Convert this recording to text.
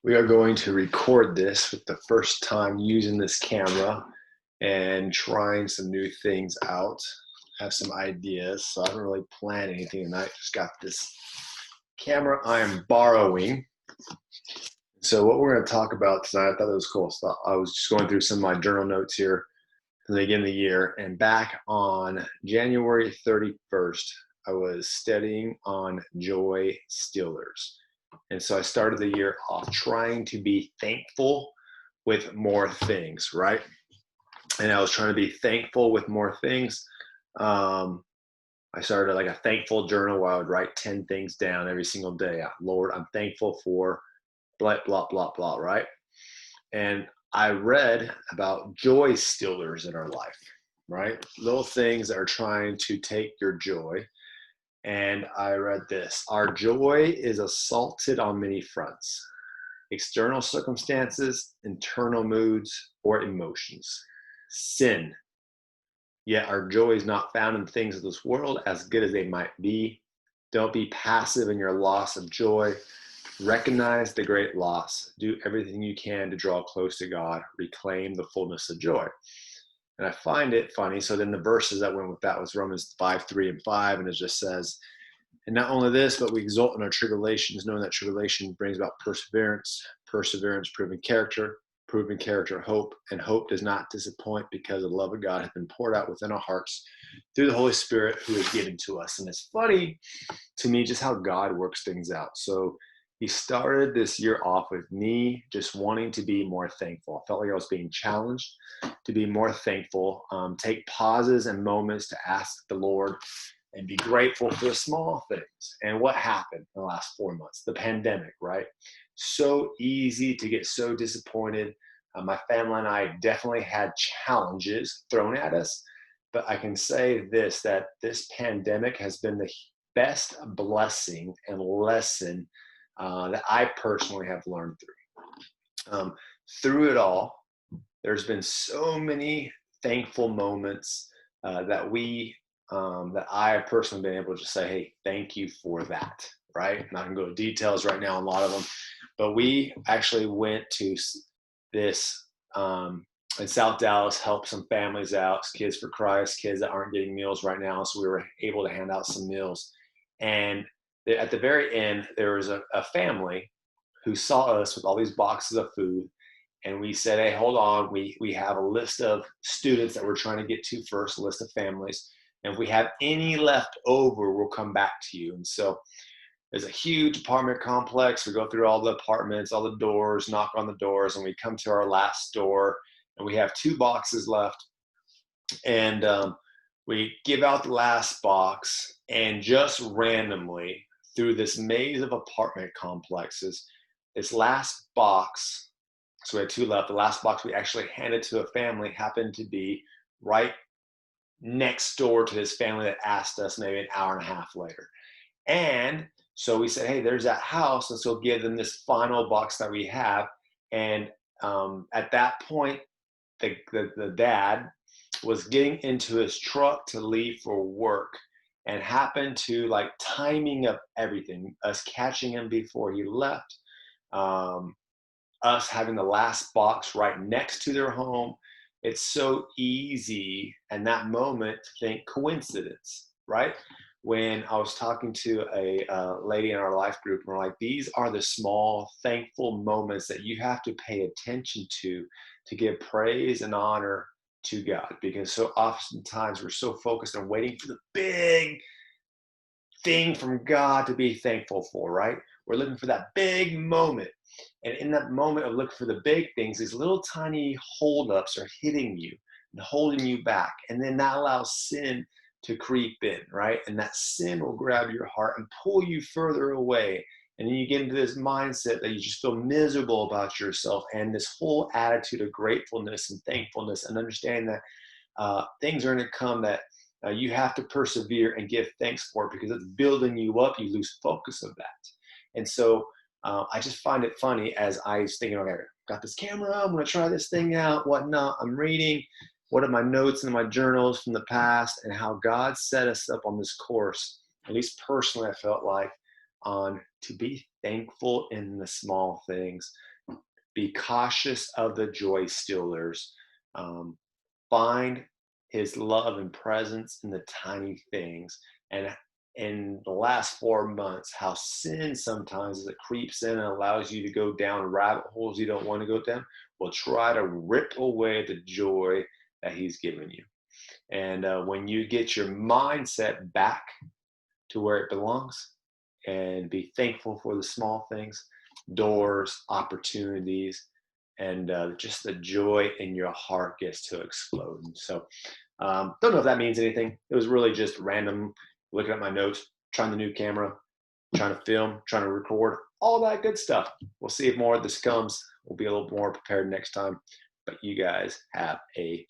We are going to record this with the first time using this camera and trying some new things out. I have some ideas, so I haven't really planned anything tonight. Just got this camera I am borrowing. So what we're going to talk about tonight, I thought it was cool. So I was just going through some of my journal notes here from the beginning of the year, and back on January 31st, I was studying on joy stealers. And so I started the year off trying to be thankful with more things, right? And I was trying to be thankful with more things. I started like a thankful journal where I would write 10 things down every single day. Lord, I'm thankful for blah, blah, blah, blah, right? And I read about joy stealers in our life, right? Little things that are trying to take your joy. And I read this: our joy is assaulted on many fronts: external circumstances, internal moods, or emotions. Sin. Yet our joy is not found in things of this world, as good as they might be. Don't be passive in your loss of joy. Recognize the great loss. Do everything you can to draw close to God. Reclaim the fullness of joy. And I find it funny. So then the verses that went with that was Romans 5, 3, and 5. And it just says, and not only this, but we exult in our tribulations, knowing that tribulation brings about perseverance, perseverance, proven character hope, and hope does not disappoint, because the love of God has been poured out within our hearts through the Holy Spirit who is given to us. And it's funny to me just how God works things out. So he started this year off with me just wanting to be more thankful. I felt like I was being challenged to be more thankful, take pauses and moments to ask the Lord and be grateful for the small things. And what happened in the last 4 months? The pandemic, right? So easy to get so disappointed. My family and I definitely had challenges thrown at us, but I can say this, that this pandemic has been the best blessing and lesson that I personally have learned through. Through it all, there's been so many thankful moments that I have personally been able to just say, hey, thank you for that, right? I'm not going to go into details right now on a lot of them, but we actually went to this in South Dallas, helped some families out, Kids for Christ, kids that aren't getting meals right now. So we were able to hand out some meals. And at the very end, there was a family who saw us with all these boxes of food. And we said, hey, hold on. We have a list of students that we're trying to get to first, a list of families. And if we have any left over, we'll come back to you. And so there's a huge apartment complex. We go through all the apartments, all the doors, knock on the doors, and we come to our last door, and we have 2 boxes left. And we give out the last box, and just randomly through this maze of apartment complexes, this last box, so we had 2 left, the last box we actually handed to a family happened to be right next door to this family that asked us maybe an hour and a half later. And so we said, hey, there's that house. And so give them this final box that we have. And at that point, the dad was getting into his truck to leave for work, and happened to, like, timing up everything, us catching him before he left, us having the last box right next to their home. It's so easy in that moment to think coincidence, right? When I was talking to a lady in our life group, and we're like, these are the small, thankful moments that you have to pay attention to give praise and honor to God. Because so oftentimes we're so focused on waiting for the big thing from God to be thankful for, right? We're looking for that big moment. And in that moment of looking for the big things, these little tiny holdups are hitting you and holding you back. And then that allows sin to creep in, right? And that sin will grab your heart and pull you further away. And then you get into this mindset that you just feel miserable about yourself, and this whole attitude of gratefulness and thankfulness, and understanding that things are going to come that you have to persevere and give thanks for, because it's building you up. You lose focus of that. And so I just find it funny, as I was thinking, okay, got this camera, I'm going to try this thing out, whatnot. I'm reading what are my notes and my journals from the past, and how God set us up on this course, at least personally, I felt like, on to be thankful in the small things. Be cautious of the joy stealers. Um, Find his love and presence in the tiny things. And in the last 4 months, how sin sometimes, as it creeps in and allows you to go down rabbit holes you don't want to go down, will try to rip away the joy that he's given you. And when you get your mindset back to where it belongs and be thankful for the small things, doors, opportunities, and just the joy in your heart gets to explode. And so, don't know if that means anything. It was really just random looking at my notes, trying the new camera, trying to film, trying to record, all that good stuff. We'll see if more of this comes. We'll be a little more prepared next time. But you guys have a